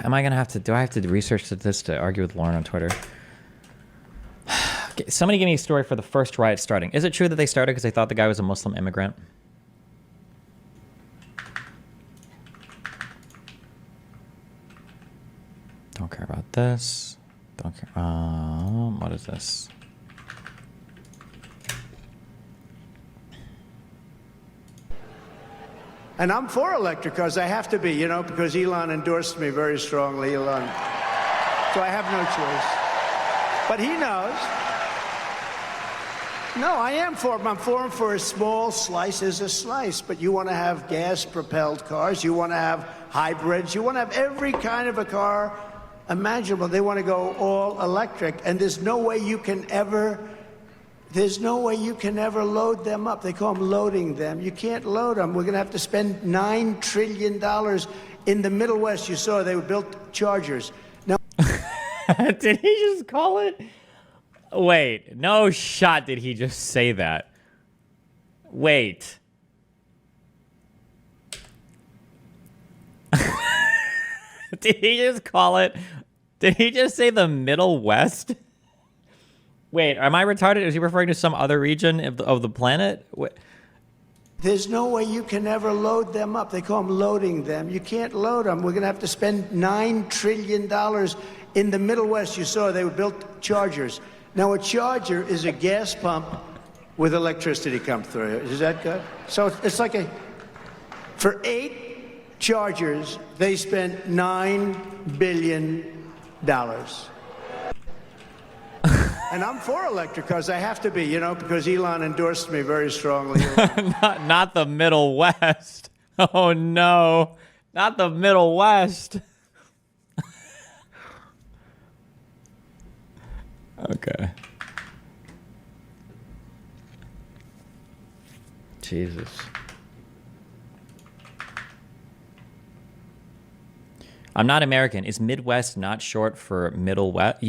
Am I gonna have to? Do I have to research this to argue with Lauren on Twitter? Okay, somebody give me a story for the first riot starting. Is it true that they started because they thought the guy was a Muslim immigrant? Don't care about this. Don't care. What is this? And I'm for electric cars. I have to be, you know, because Elon endorsed me very strongly, Elon. So I have no choice. But he knows. No, I am for him. I'm for him for a small slice is a slice. But you want to have gas-propelled cars. You want to have hybrids. You want to have every kind of a car imaginable. They want to go all electric. And there's no way you can ever load them up. They call them loading them. You can't load them. We're going to have to spend $9 trillion in the Middle West. You saw they built Chargers. Now, did he just call it? Wait, no shot did he just say that. Wait. Did he just call it? Did he just say the Middle West? Wait, am I retarded? Is he referring to some other region of the planet? Wait. There's no way you can ever load them up. They call them loading them. You can't load them. We're going to have to spend $9 trillion in the Middle West. You saw they built Chargers. Now, a charger is a gas pump with electricity come through it. Is that good? So it's like for 8 Chargers, they spent $9 billion. And I'm for electric cars. I have to be, you know, because Elon endorsed me very strongly. not the Middle West. Oh, no. Not the Middle West. Okay. Jesus. I'm not American. Is Midwest not short for Middle West?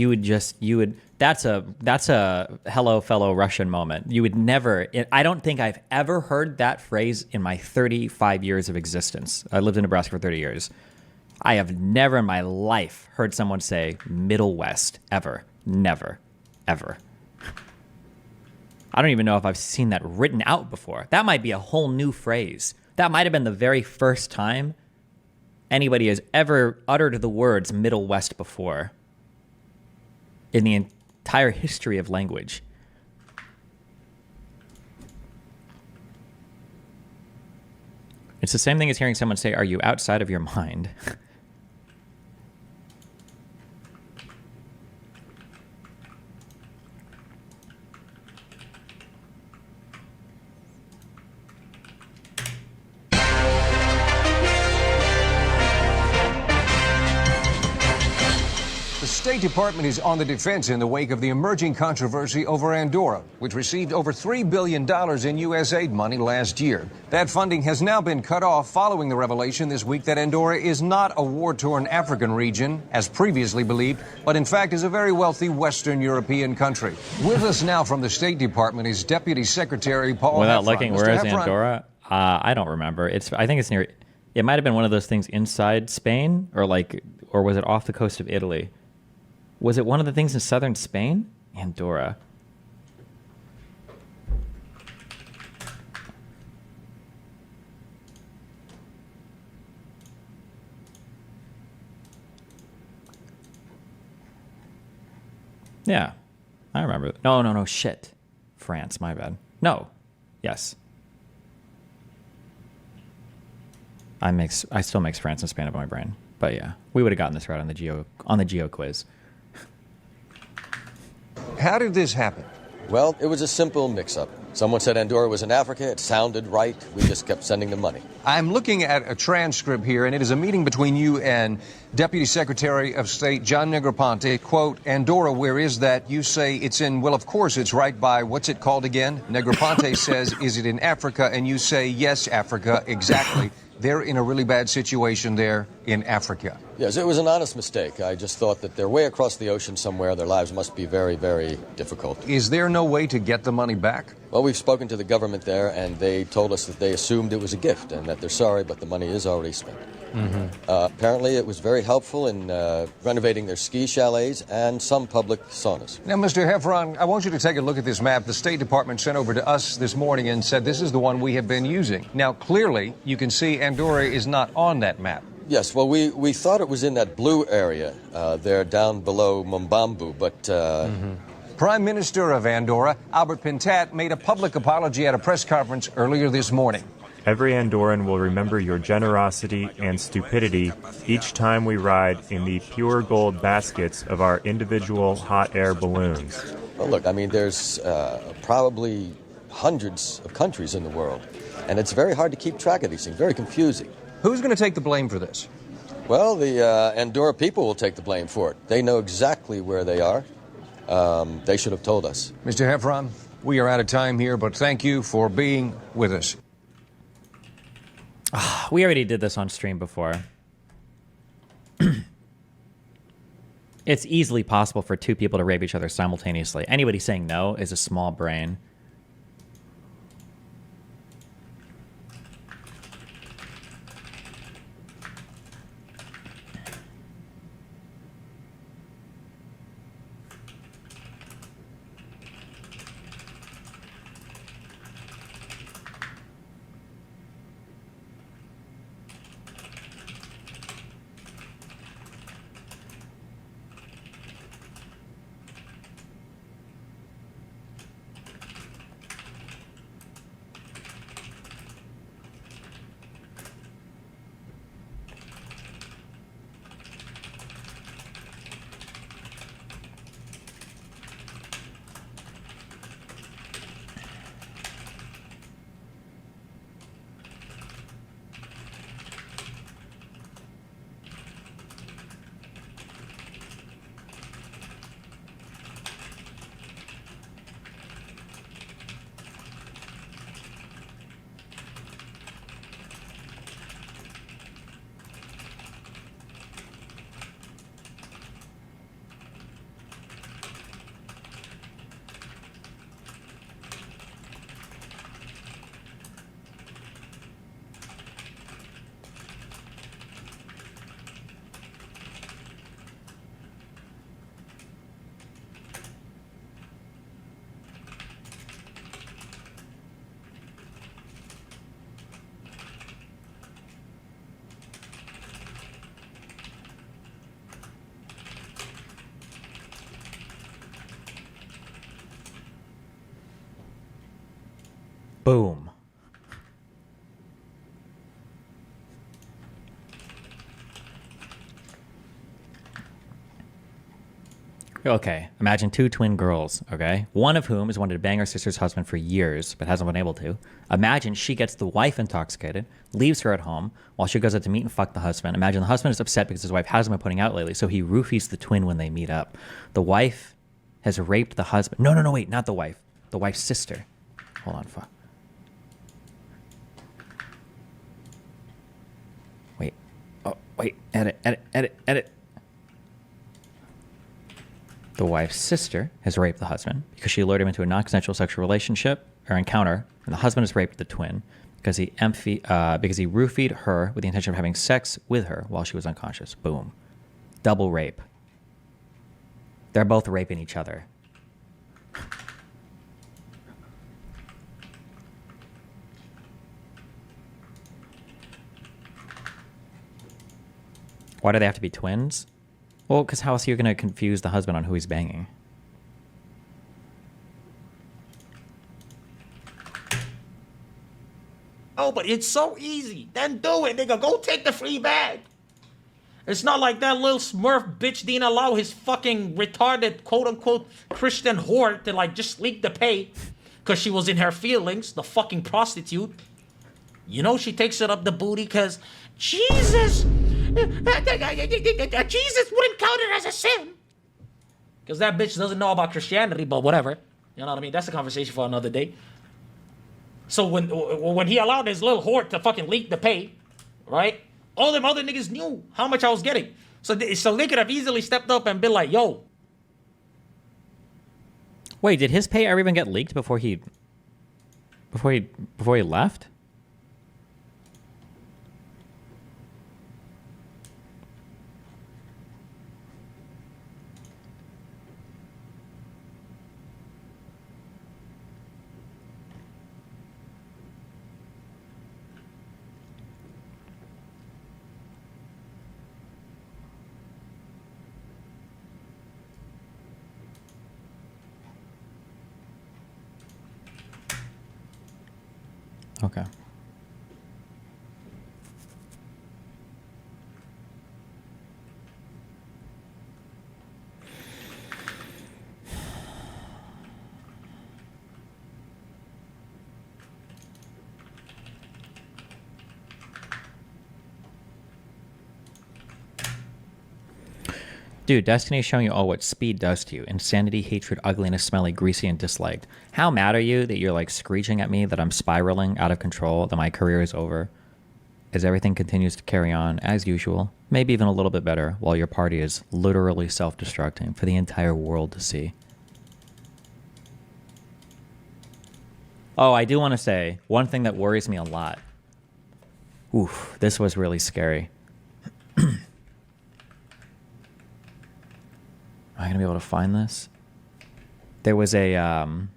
That's a hello fellow Russian moment. You would never, I don't think I've ever heard that phrase in my 35 years of existence. I lived in Nebraska for 30 years. I have never in my life heard someone say Middle West, ever. Never. Ever. I don't even know if I've seen that written out before. That might be a whole new phrase. That might have been the very first time anybody has ever uttered the words Middle West before in the entire history of language. It's the same thing as hearing someone say, "Are you outside of your mind?" The State Department is on the defense in the wake of the emerging controversy over Andorra, which received over $3 billion in U.S. aid money last year. That funding has now been cut off following the revelation this week that Andorra is not a war-torn African region, as previously believed, but in fact is a very wealthy Western European country. With us now from the State Department is Deputy Secretary Paul Without Heffron. looking, Mr. where is Heffron. Andorra? I don't remember. I think it's near. It might have been one of those things inside Spain, or was it off the coast of Italy? Was it one of the things in southern Spain? Andorra. Yeah, I remember. No, shit. France, my bad. No. Yes. I still mix France and Spain up in my brain. But yeah, we would have gotten this right on the geo quiz. How did this happen? Well, it was a simple mix-up. Someone said Andorra was in Africa. It sounded right. We just kept sending them money. I'm looking at a transcript here, and it is a meeting between you and Deputy Secretary of State John Negroponte. Quote, Andorra, where is that? You say it's in, well, of course, it's right by, what's it called again? Negroponte says, is it in Africa? And you say, yes, Africa, exactly. They're in a really bad situation there in Africa. Yes, it was an honest mistake. I just thought that they're way across the ocean somewhere. Their lives must be very, very difficult. Is there no way to get the money back? Well, we've spoken to the government there, and they told us that they assumed it was a gift and that they're sorry, but the money is already spent. Apparently, it was very helpful in renovating their ski chalets and some public saunas. Now, Mr. Heffron, I want you to take a look at this map the State Department sent over to us this morning and said this is the one we have been using. Now, clearly, you can see Andorra is not on that map. Yes, well, we thought it was in that blue area there down below Mumbambu, but... Prime Minister of Andorra, Albert Pintat, made a public apology at a press conference earlier this morning. Every Andorran will remember your generosity and stupidity each time we ride in the pure gold baskets of our individual hot air balloons. Well, look, I mean, there's probably hundreds of countries in the world, and it's very hard to keep track of these things, very confusing. Who's going to take the blame for this? Well, the Andorra people will take the blame for it. They know exactly where they are. They should have told us. Mr. Heffron, we are out of time here, but thank you for being with us. We already did this on stream before. It's easily possible for two people to rape each other simultaneously. Anybody saying no is a small brain. Boom. Okay, imagine two twin girls, okay? One of whom has wanted to bang her sister's husband for years, but hasn't been able to. Imagine she gets the wife intoxicated, leaves her at home, while she goes out to meet and fuck the husband. Imagine the husband is upset because his wife hasn't been putting out lately, so he roofies the twin when they meet up. The wife has raped the husband. No, wait, not the wife. The wife's sister. Hold on, fuck. Wait. Oh, wait. Edit. The wife's sister has raped the husband because she lured him into a non-consensual sexual relationship or encounter, and the husband has raped the twin because he roofied her with the intention of having sex with her while she was unconscious. Boom. Double rape. They're both raping each other. Why do they have to be twins? Well, because how else are you going to confuse the husband on who he's banging? Oh, but it's so easy. Then do it, nigga. Go take the free bag. It's not like that little Smurf bitch didn't allow his fucking retarded, quote-unquote, Christian whore to, like, just leak the pay because she was in her feelings, the fucking prostitute. You know she takes it up the booty because Jesus wouldn't count it as a sin. Because that bitch doesn't know about Christianity, but whatever. You know what I mean? That's a conversation for another day. So when he allowed his little whore to fucking leak the pay, right? All them other niggas knew how much I was getting. So they could have easily stepped up and been like, yo. Wait, did his pay ever even get leaked before he left? Okay. Dude, Destiny is showing you all what speed does to you. Insanity, hatred, ugliness, smelly, greasy, and disliked. How mad are you that you're like screeching at me that I'm spiraling out of control, that my career is over? As everything continues to carry on as usual, maybe even a little bit better, while your party is literally self-destructing for the entire world to see. Oh, I do want to say, one thing that worries me a lot. Oof, this was really scary. Am I going to be able to find this? There was a... Well,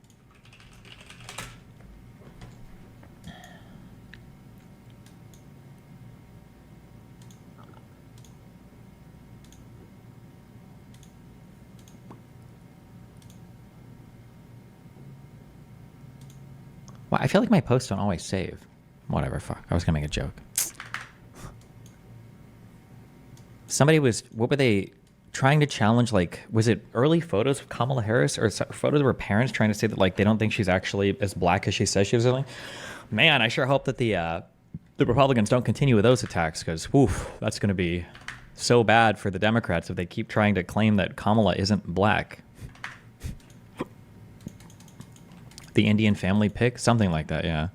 I feel like my posts don't always save. Whatever, fuck. I was going to make a joke. Somebody was... What were they... trying to challenge, like, was it early photos of Kamala Harris or photos of her parents trying to say that, like, they don't think she's actually as black as she says she was? Like, man, I sure hope that the Republicans don't continue with those attacks, because, woof, that's going to be so bad for the Democrats if they keep trying to claim that Kamala isn't black. The Indian family pick? Something like that, yeah.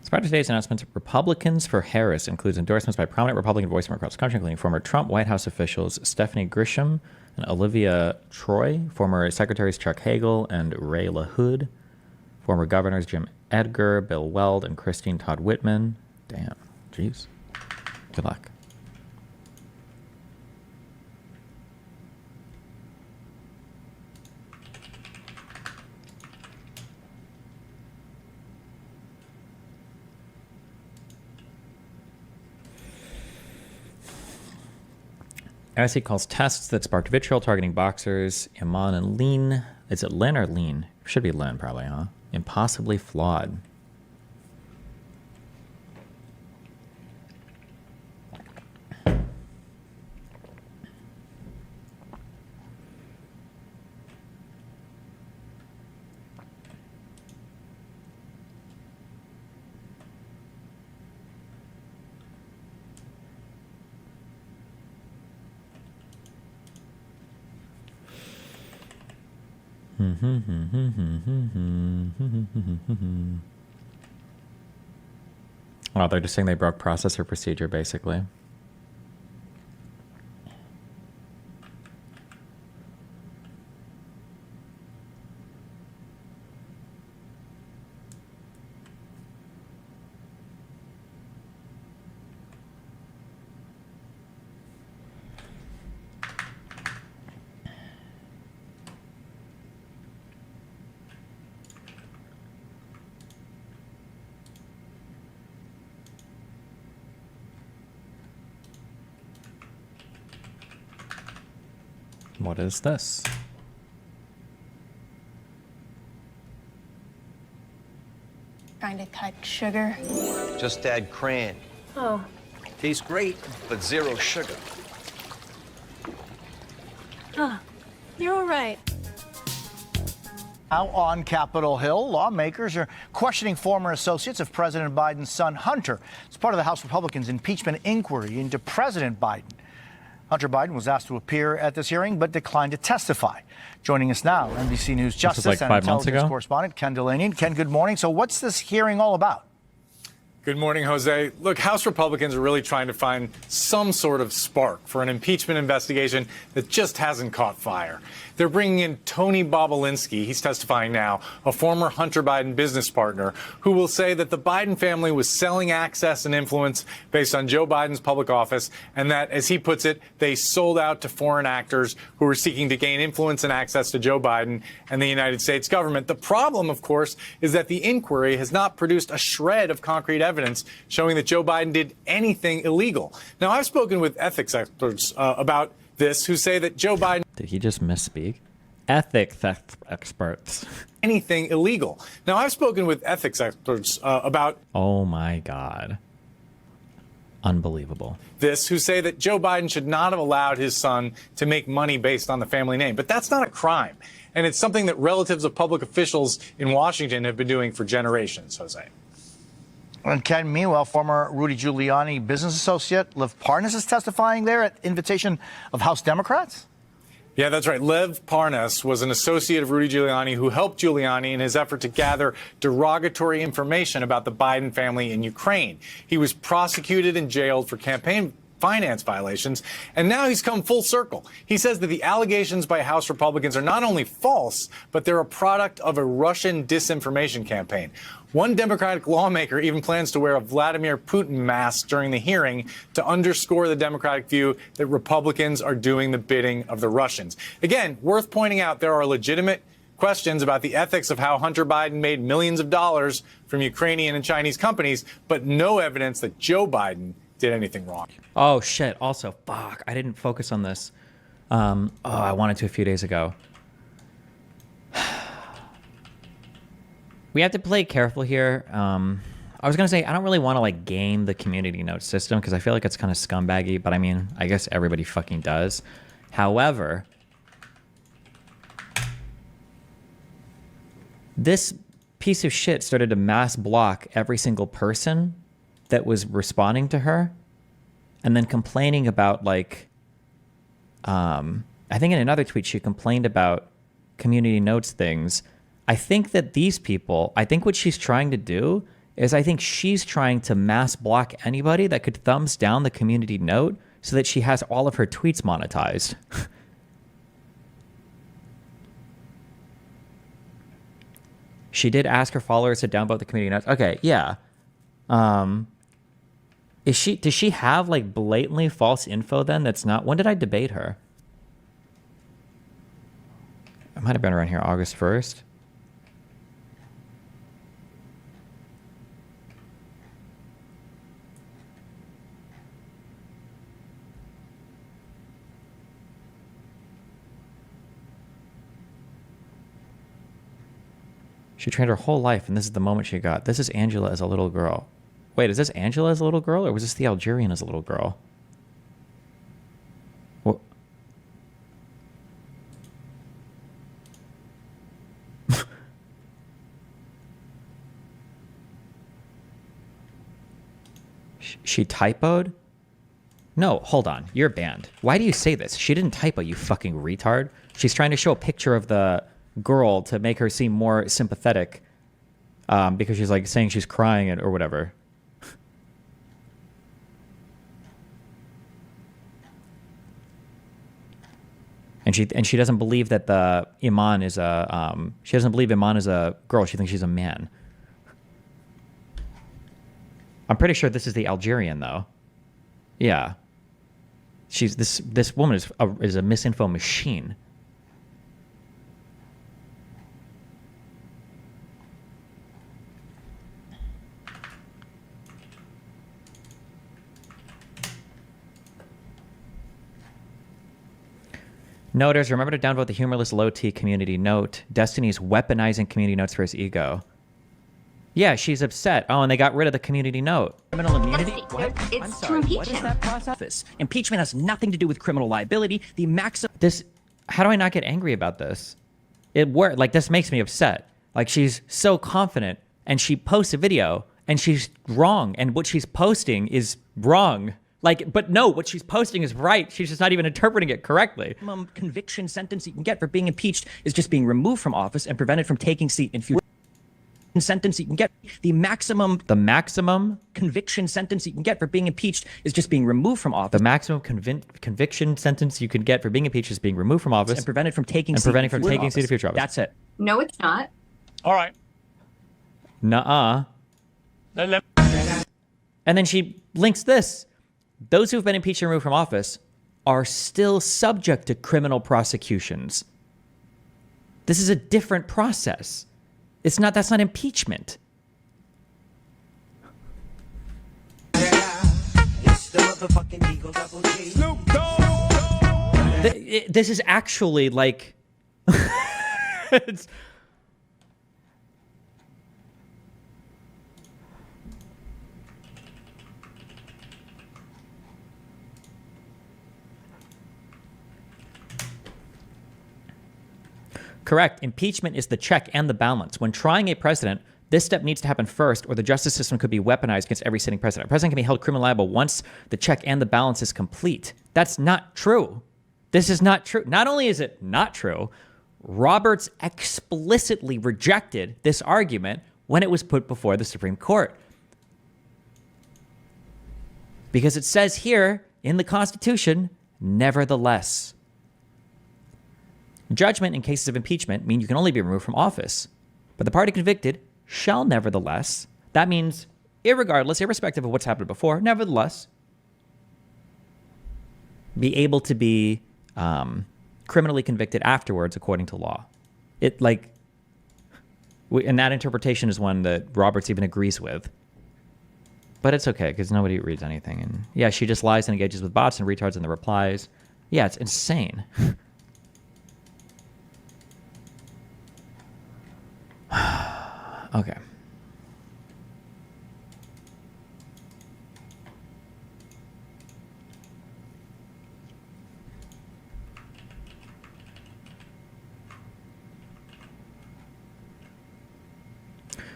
As part of today's announcement, Republicans for Harris includes endorsements by prominent Republican voices from across the country, including former Trump White House officials Stephanie Grisham and Olivia Troy, former Secretaries Chuck Hagel and Ray LaHood, former governors Jim Edgar, Bill Weld, and Christine Todd Whitman. Damn. Jeez. Good luck. IOC calls tests that sparked vitriol targeting boxers Iman and Lean. Is it Lin or Lean? Should be Lin, probably, huh? Impossibly flawed. Well, they're just saying they broke process or procedure, basically. What is this? Trying to cut sugar. Just add crayon. Oh. Tastes great, but zero sugar. Huh. You're all right. Now on Capitol Hill, lawmakers are questioning former associates of President Biden's son, Hunter. It's part of the House Republicans' impeachment inquiry into President Biden. Hunter Biden was asked to appear at this hearing, but declined to testify. Joining us now, NBC News Justice like and 5 months Intelligence ago? correspondent Ken Delaney. Ken, good morning. So what's this hearing all about? Good morning, Jose. Look, House Republicans are really trying to find some sort of spark for an impeachment investigation that just hasn't caught fire. They're bringing in Tony Bobulinski, he's testifying now, a former Hunter Biden business partner, who will say that the Biden family was selling access and influence based on Joe Biden's public office, and that, as he puts it, they sold out to foreign actors who were seeking to gain influence and access to Joe Biden and the United States government. The problem, of course, is that the inquiry has not produced a shred of concrete evidence evidence showing that Joe Biden did anything illegal. Now, I've spoken with ethics experts about this who say that Joe Biden... Did he just misspeak? Ethics experts. Anything illegal. Now, I've spoken with ethics experts about... Oh my God. Unbelievable. This, who say that Joe Biden should not have allowed his son to make money based on the family name. But that's not a crime. And it's something that relatives of public officials in Washington have been doing for generations, Jose. And Ken, meanwhile, former Rudy Giuliani business associate Lev Parnas is testifying there at invitation of House Democrats? Yeah, that's right. Lev Parnas was an associate of Rudy Giuliani who helped Giuliani in his effort to gather derogatory information about the Biden family in Ukraine. He was prosecuted and jailed for campaign finance violations, and now he's come full circle. He says that the allegations by House Republicans are not only false, but they're a product of a Russian disinformation campaign. One Democratic lawmaker even plans to wear a Vladimir Putin mask during the hearing to underscore the Democratic view that Republicans are doing the bidding of the Russians. Again, worth pointing out, there are legitimate questions about the ethics of how Hunter Biden made millions of dollars from Ukrainian and Chinese companies, but no evidence that Joe Biden did anything wrong. Oh shit. Also, fuck. I didn't focus on this. I wanted to a few days ago. We have to play careful here. I was gonna say I don't really want to like game the community note system because I feel like it's kind of scumbaggy. But I mean, I guess everybody fucking does. However, this piece of shit started to mass block every single person that was responding to her, and then complaining about like, I think in another tweet she complained about community notes things. I think that these people, I think what she's trying to do is I think she's trying to mass block anybody that could thumbs down the community note so that she has all of her tweets monetized. She did ask her followers to downvote the community notes. Okay, yeah. Does she have like blatantly false info then that's not... When did I debate her? It might have been around here, August 1st. She trained her whole life, and this is the moment she got. This is Angela as a little girl. Wait, is this Angela as a little girl, or was this the Algerian as a little girl? What? She typoed? No, hold on. You're banned. Why do you say this? She didn't typo, you fucking retard. She's trying to show a picture of the girl to make her seem more sympathetic because she's like saying she's crying or whatever. And she doesn't believe that the Iman is a she doesn't believe Iman is a girl. She thinks she's a man. I'm pretty sure this is the Algerian though. Yeah. She's this woman is a misinfo machine. Noters, remember to downvote the humorless low-T community note. Destiny's weaponizing community notes for his ego. Yeah, she's upset. Oh, and they got rid of the community note. Criminal immunity? What? It's to impeach what is that process? Impeachment has nothing to do with criminal liability. The maximum... How do I not get angry about this? It worked. Like, this makes me upset. Like, she's so confident, and she posts a video, and she's wrong, and what she's posting is wrong. Like, but no, what she's posting is right. She's just not even interpreting it correctly. Maximum conviction sentence you can get for being impeached is just being removed from office and prevented from taking seat in future. Sentence you can get the maximum conviction sentence you can get for being impeached is just being removed from office. The maximum conviction sentence you can get for being impeached is being removed from office and prevented from taking seat in future office. That's it. No, it's not. All right. Nuh-uh. And then she links this. Those who have been impeached and removed from office are still subject to criminal prosecutions. This is a different process. That's not impeachment. This is actually like it's, correct. Impeachment is the check and the balance. When trying a president, this step needs to happen first, or the justice system could be weaponized against every sitting president. A president can be held criminally liable once the check and the balance is complete. That's not true. This is not true. Not only is it not true, Roberts explicitly rejected this argument when it was put before the Supreme Court. Because it says here in the Constitution, nevertheless. Judgment in cases of impeachment mean you can only be removed from office. But the party convicted shall nevertheless, that means irregardless, irrespective of what's happened before, nevertheless, be able to be criminally convicted afterwards according to law. It like, and that interpretation is one that Roberts even agrees with. But it's okay because nobody reads anything. And yeah, she just lies and engages with bots and retards in the replies. Yeah, it's insane. Okay.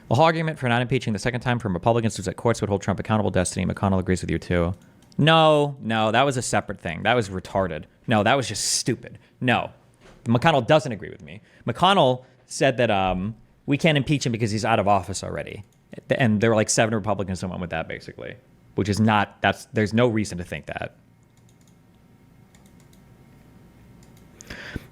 The whole argument for not impeaching the second time from Republicans was that courts would hold Trump accountable. Destiny McConnell agrees with you too. No, that was a separate thing. That was retarded. No, that was just stupid. No, McConnell doesn't agree with me. McConnell said that we can't impeach him because he's out of office already. And there were like 7 Republicans that went with that basically, which is not, there's no reason to think that.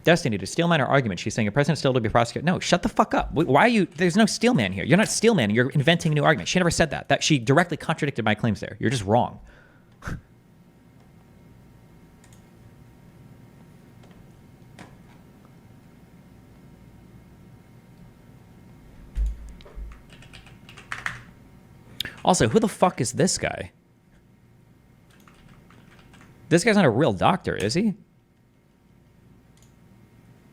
Destiny, to steelman her argument, she's saying a president still to be prosecuted. No, shut the fuck up. Why are you, there's no steelman here. You're not steelman. You're inventing a new argument. She never said that. That she directly contradicted my claims there. You're just wrong. Also, who the fuck is this guy? This guy's not a real doctor, is he?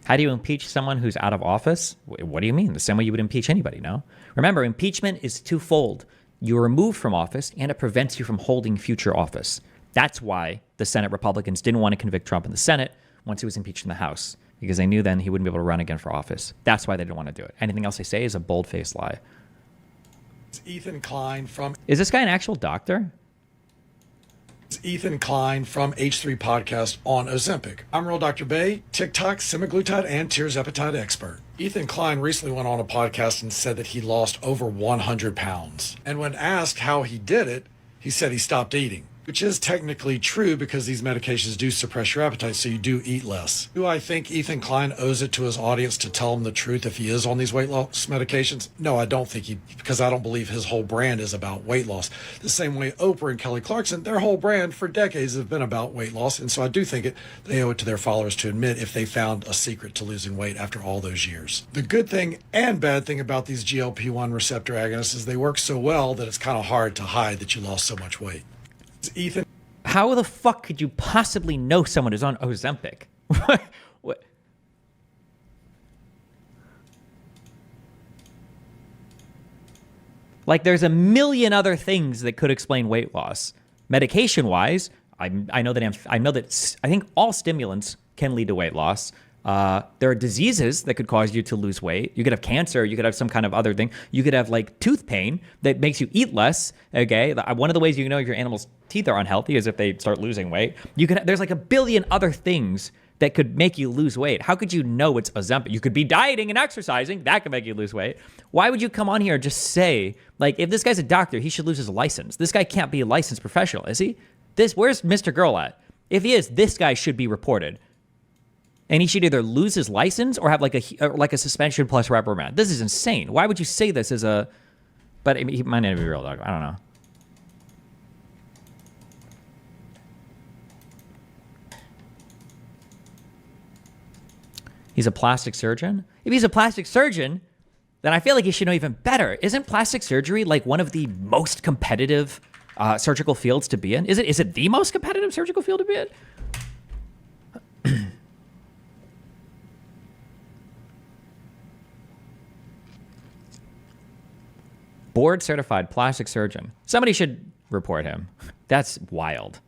How do you impeach someone who's out of office? What do you mean? The same way you would impeach anybody, no? Remember, impeachment is twofold. You're removed from office, and it prevents you from holding future office. That's why the Senate Republicans didn't want to convict Trump in the Senate once he was impeached in the House, because they knew then he wouldn't be able to run again for office. That's why they didn't want to do it. Anything else they say is a bold-faced lie. Ethan Klein from... Is this guy an actual doctor? Ethan Klein from H3 Podcast on Ozempic. I'm Real Dr. Bay, TikTok, semaglutide, and tirzepatide expert. Ethan Klein recently went on a podcast and said that he lost over 100 pounds. And when asked how he did it, he said he stopped eating, which is technically true because these medications do suppress your appetite, so you do eat less. Do I think Ethan Klein owes it to his audience to tell him the truth if he is on these weight loss medications? No, I don't think because I don't believe his whole brand is about weight loss. The same way Oprah and Kelly Clarkson, their whole brand for decades have been about weight loss, and so I do think they owe it to their followers to admit if they found a secret to losing weight after all those years. The good thing and bad thing about these GLP-1 receptor agonists is they work so well that it's kind of hard to hide that you lost so much weight. Ethan, how the fuck could you possibly know someone who's on Ozempic? What? Like, there's a million other things that could explain weight loss. Medication-wise, I think all stimulants can lead to weight loss. There are diseases that could cause you to lose weight. You could have cancer. You could have some kind of other thing. You could have like tooth pain that makes you eat less. Okay. One of the ways you know if your animal's teeth are unhealthy is if they start losing weight. There's like a billion other things that could make you lose weight. How could you know it's Ozempic? You could be dieting and exercising. That could make you lose weight. Why would you come on here and just say, like, if this guy's a doctor, he should lose his license. This guy can't be a licensed professional, is he? Where's Mr. Girl at? If he is, this guy should be reported. And he should either lose his license or have like a suspension plus reprimand. This is insane. Why would you say this as a... But he might not be a real dog. I don't know. He's a plastic surgeon? If he's a plastic surgeon, then I feel like he should know even better. Isn't plastic surgery like one of the most competitive surgical fields to be in. Is it the most competitive surgical field to be in? Board certified plastic surgeon. Somebody should report him. That's wild.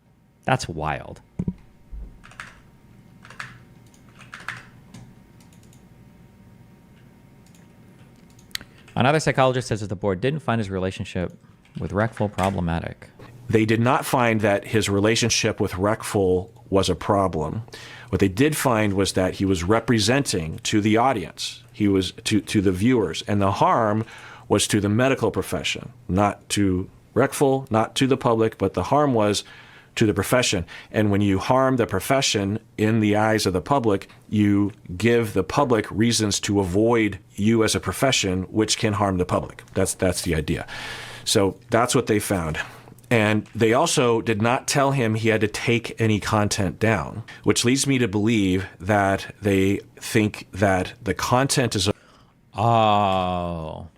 That's wild. Another psychologist says that the board didn't find his relationship with Reckful problematic. They did not find that his relationship with Reckful was a problem. What they did find was that he was representing to the audience. He was to the viewers. And the harm was to the medical profession, not to Reckful, not to the public, but the harm was to the profession. And when you harm the profession in the eyes of the public, you give the public reasons to avoid you as a profession, which can harm the public. That's the idea. So that's what they found. And they also did not tell him he had to take any content down, which leads me to believe that they think that the content is... Oh.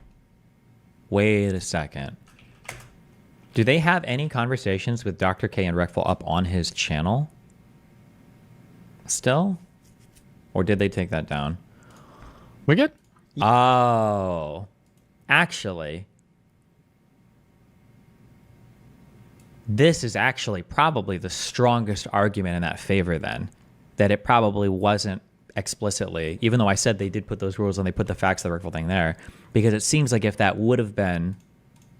Wait a second. Do they have any conversations with Dr. K and Reckful up on his channel still? Or did they take that down? We good? Oh. Actually, this is actually probably the strongest argument in that favor then. That it probably wasn't explicitly, even though I said they did put those rules and they put the facts of the Reckful thing there, because it seems like if that would have been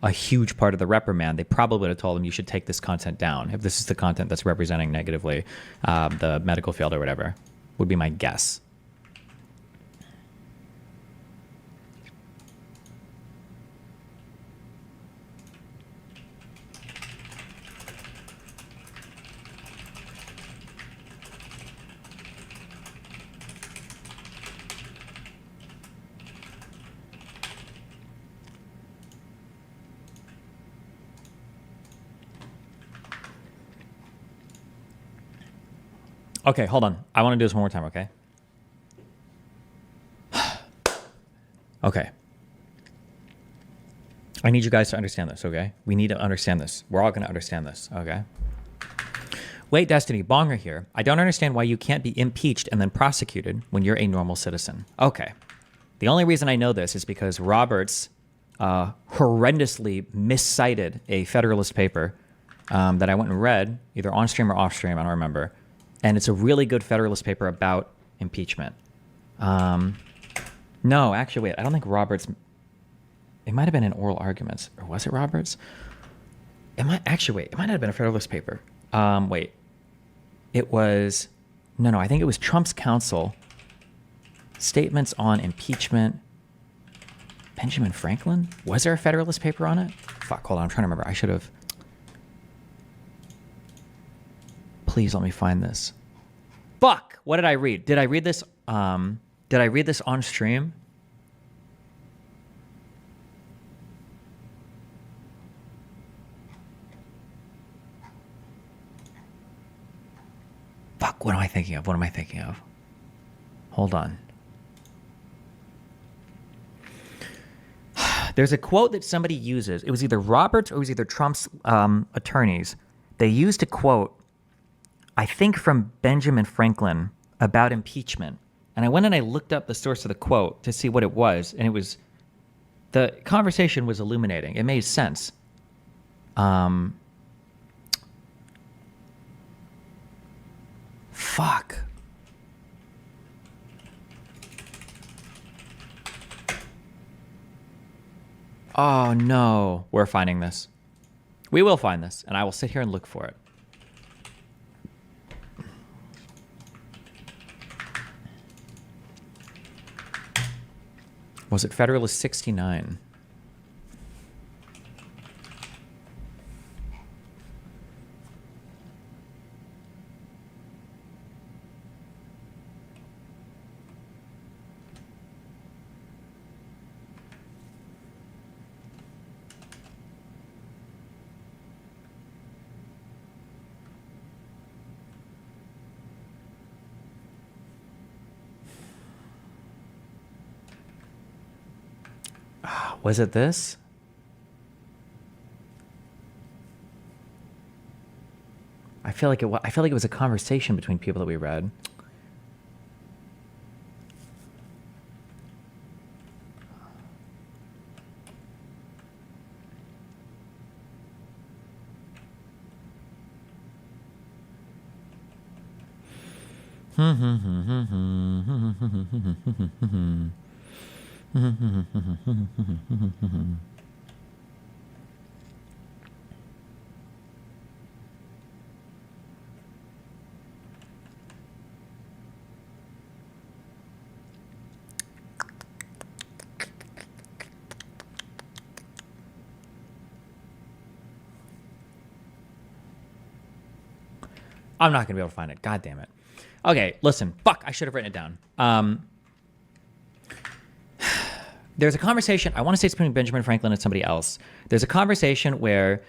a huge part of the reprimand, they probably would have told him you should take this content down if this is the content that's representing negatively the medical field or whatever, would be my guess. Okay, hold on. I want to do this one more time, okay? Okay. I need you guys to understand this, okay? We need to understand this. We're all going to understand this, okay? Wait, Destiny, Bonger here. I don't understand why you can't be impeached and then prosecuted when you're a normal citizen. Okay. The only reason I know this is because Roberts horrendously miscited a Federalist paper that I went and read, either on stream or off stream, I don't remember. And it's a really good Federalist paper about impeachment. No, actually, wait. I don't think Roberts... It might have been in oral arguments. Or was it Roberts? Actually, wait. It might have been a Federalist paper. Wait. It was... No, I think it was Trump's counsel. Statements on impeachment. Benjamin Franklin? Was there a Federalist paper on it? Fuck, hold on. I'm trying to remember. I should have... Please let me find this. Fuck! What did I read? Did I read this on stream? Fuck, what am I thinking of? What am I thinking of? Hold on. There's a quote that somebody uses. It was either Roberts or it was either Trump's attorneys. They used a quote, I think from Benjamin Franklin, about impeachment. And I went and I looked up the source of the quote to see what it was. And it was, the conversation was illuminating. It made sense. Fuck. Oh no. We're finding this. We will find this, and I will sit here and look for it. Was it Federalist 69? Was it this? feel like it was a conversation between people that we read. I'm not going to be able to find it. God damn it. Okay, listen. Fuck, I should have written it down. There's a conversation, I want to say it's between Benjamin Franklin and somebody else. There's a conversation where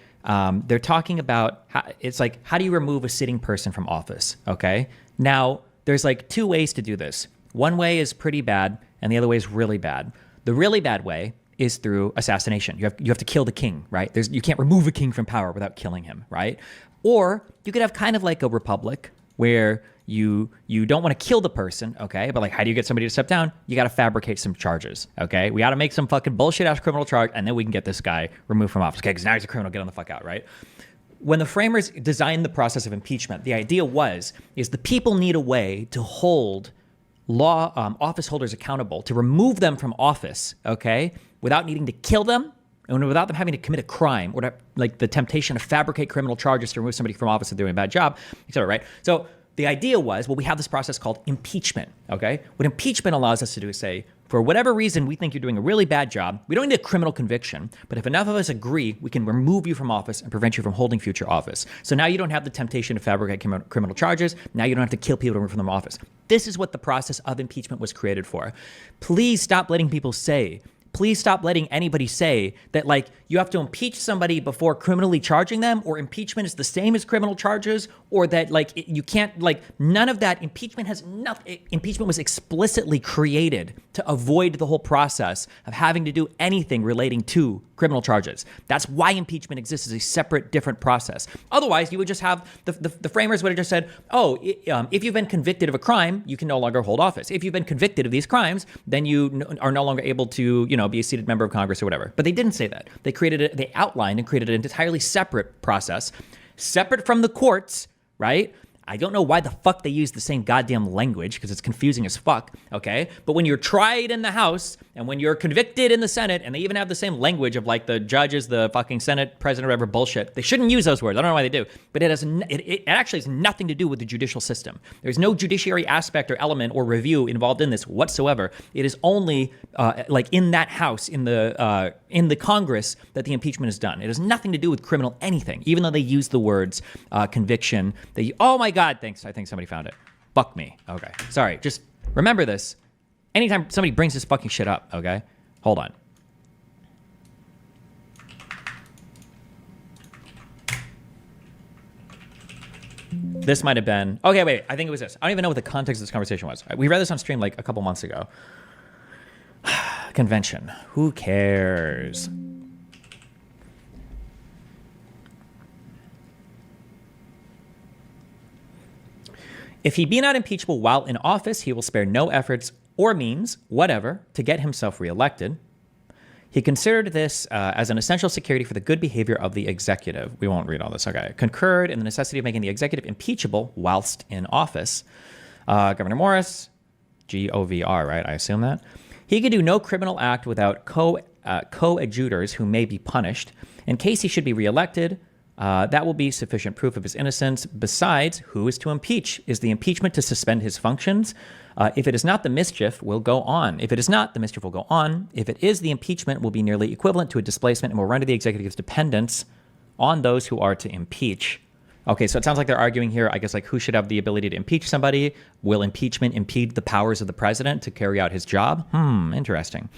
they're talking about, how do you remove a sitting person from office, okay? Now, there's like two ways to do this. One way is pretty bad, and the other way is really bad. The really bad way is through assassination. You have to kill the king, right? You can't remove a king from power without killing him, right? Or you could have kind of like a republic where you don't want to kill the person, okay? But like, how do you get somebody to step down? You got to fabricate some charges, okay? We got to make some fucking bullshit ass criminal charge, and then we can get this guy removed from office, okay? Because now he's a criminal, get on the fuck out, right? When the framers designed the process of impeachment, the idea is the people need a way to hold office holders accountable, to remove them from office, okay? Without needing to kill them, and without them having to commit a crime, or like the temptation to fabricate criminal charges to remove somebody from office if they're doing a bad job, et cetera, right? So the idea was, we have this process called impeachment, okay? What impeachment allows us to do is say, for whatever reason we think you're doing a really bad job, we don't need a criminal conviction, but if enough of us agree, we can remove you from office and prevent you from holding future office. So now you don't have the temptation to fabricate criminal charges. Now you don't have to kill people to remove them from office. This is what the process of impeachment was created for. Please stop letting anybody say that, like, you have to impeach somebody before criminally charging them, or impeachment is the same as criminal charges, or that, like, you can't, like, none of that. Impeachment has nothing. Impeachment was explicitly created to avoid the whole process of having to do anything relating to criminal charges. That's why impeachment exists as a separate, different process. Otherwise, you would just have, the framers would have just said, if you've been convicted of a crime, you can no longer hold office. If you've been convicted of these crimes, then you are no longer able to, be a seated member of Congress or whatever. But they didn't say that. They outlined and created an entirely separate process, separate from the courts, right? I don't know why the fuck they use the same goddamn language, because it's confusing as fuck, okay? But when you're tried in the House and when you're convicted in the Senate, and they even have the same language of, like, the judge is the fucking Senate president or whatever bullshit. They shouldn't use those words. I don't know why they do. But it actually has nothing to do with the judicial system. There's no judiciary aspect or element or review involved in this whatsoever. It is only like in that House, in the Congress, that the impeachment is done. It has nothing to do with criminal anything, even though they use the words conviction. Oh my God, thanks. I think somebody found it. Fuck me. Okay. Sorry. Just remember this. Anytime somebody brings this fucking shit up, okay? Hold on. This might have been... Okay, wait. I think it was this. I don't even know what the context of this conversation was. We read this on stream like a couple months ago. Convention. Who cares? If he be not impeachable while in office, he will spare no efforts or means, whatever, to get himself reelected. He considered this as an essential security for the good behavior of the executive. We won't read all this. Okay. Concurred in the necessity of making the executive impeachable whilst in office. Governor Morris, Govr, right? I assume that. He could do no criminal act without coadjutors who may be punished. In case he should be reelected, that will be sufficient proof of his innocence. Besides, who is to impeach? Is the impeachment to suspend his functions? If it is not, the mischief will go on. If it is not, the mischief will go on. If it is, the impeachment will be nearly equivalent to a displacement and will render the executive's dependence on those who are to impeach. Okay, so it sounds like they're arguing here, I guess, like, who should have the ability to impeach somebody? Will impeachment impede the powers of the president to carry out his job? Interesting.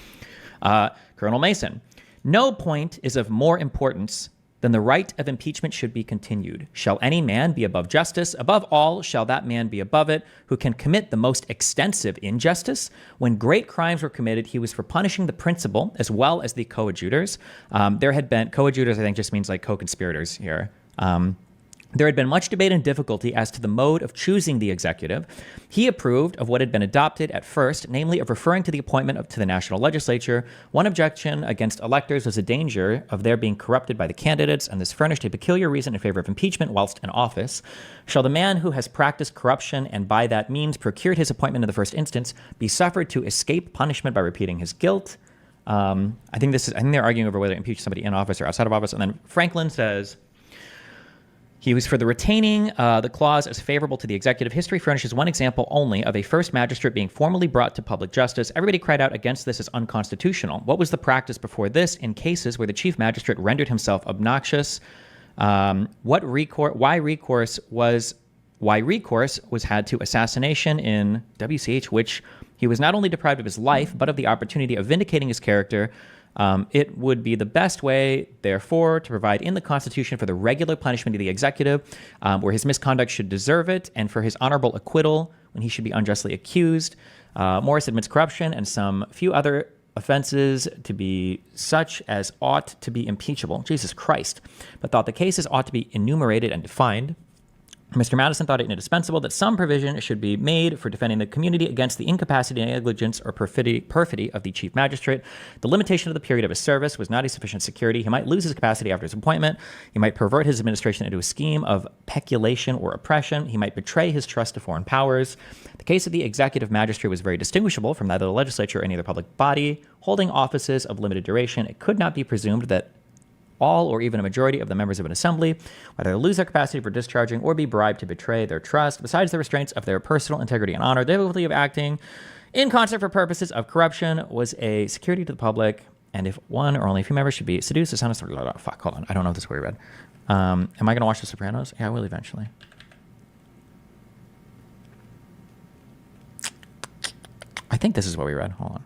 Colonel Mason. No point is of more importance than the right of impeachment should be continued. Shall any man be above justice? Above all, shall that man be above it who can commit the most extensive injustice? When great crimes were committed, he was for punishing the principal as well as the coadjutors. There had been, coadjutors I think just means like co-conspirators here. There had been much debate and difficulty as to the mode of choosing the executive. He approved of what had been adopted at first, namely of referring to the appointment to the national legislature. One objection against electors was a danger of their being corrupted by the candidates, and this furnished a peculiar reason in favor of impeachment whilst in office. Shall the man who has practiced corruption and by that means procured his appointment in the first instance be suffered to escape punishment by repeating his guilt? I think they're arguing over whether to impeach somebody in office or outside of office. And then Franklin says, he was for the retaining the clause as favorable to the executive. History furnishes one example only of a first magistrate being formally brought to public justice. Everybody cried out against this as unconstitutional. What was the practice before this in cases where the chief magistrate rendered himself obnoxious? Why recourse was had to assassination in WCH, which he was not only deprived of his life, but of the opportunity of vindicating his character. It would be the best way, therefore, to provide in the Constitution for the regular punishment of the executive, where his misconduct should deserve it, and for his honorable acquittal when he should be unjustly accused. Morris admits corruption and some few other offenses to be such as ought to be impeachable. Jesus Christ. But thought the cases ought to be enumerated and defined. Mr. Madison thought it indispensable that some provision should be made for defending the community against the incapacity, negligence, or perfidy of the chief magistrate. The limitation of the period of his service was not a sufficient security. He might lose his capacity after his appointment. He might pervert his administration into a scheme of peculation or oppression. He might betray his trust to foreign powers. The case of the executive magistrate was very distinguishable from either the legislature or any other public body holding offices of limited duration. It could not be presumed that all or even a majority of the members of an assembly, whether lose their capacity for discharging or be bribed to betray their trust, besides the restraints of their personal integrity and honor, the difficulty of acting in concert for purposes of corruption was a security to the public, and if one or only a few members should be seduced, dishonest, fuck, hold on, I don't know if this is what we read. Am I going to watch The Sopranos? Yeah, I will eventually. I think this is what we read. Hold on.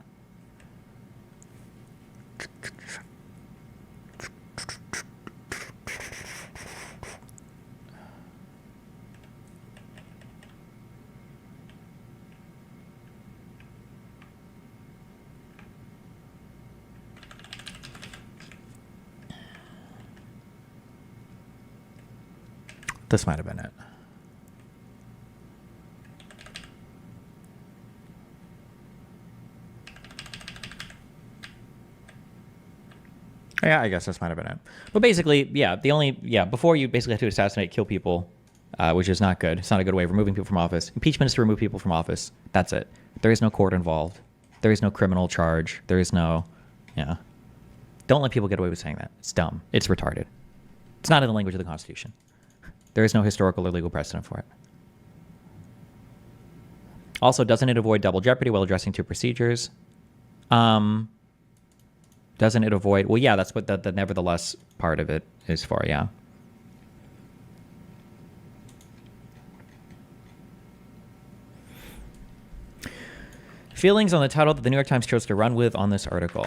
This might have been it. Yeah, I guess this might have been it. But basically, before you basically have to assassinate, kill people, which is not good. It's not a good way of removing people from office. Impeachment is to remove people from office. That's it. There is no court involved. There is no criminal charge. There is no, Don't let people get away with saying that. It's dumb. It's retarded. It's not in the language of the Constitution. There is no historical or legal precedent for it. Also, doesn't it avoid double jeopardy while addressing two procedures? Doesn't it avoid... Well, yeah, that's what the nevertheless part of it is for, yeah. Feelings on the title that the New York Times chose to run with on this article.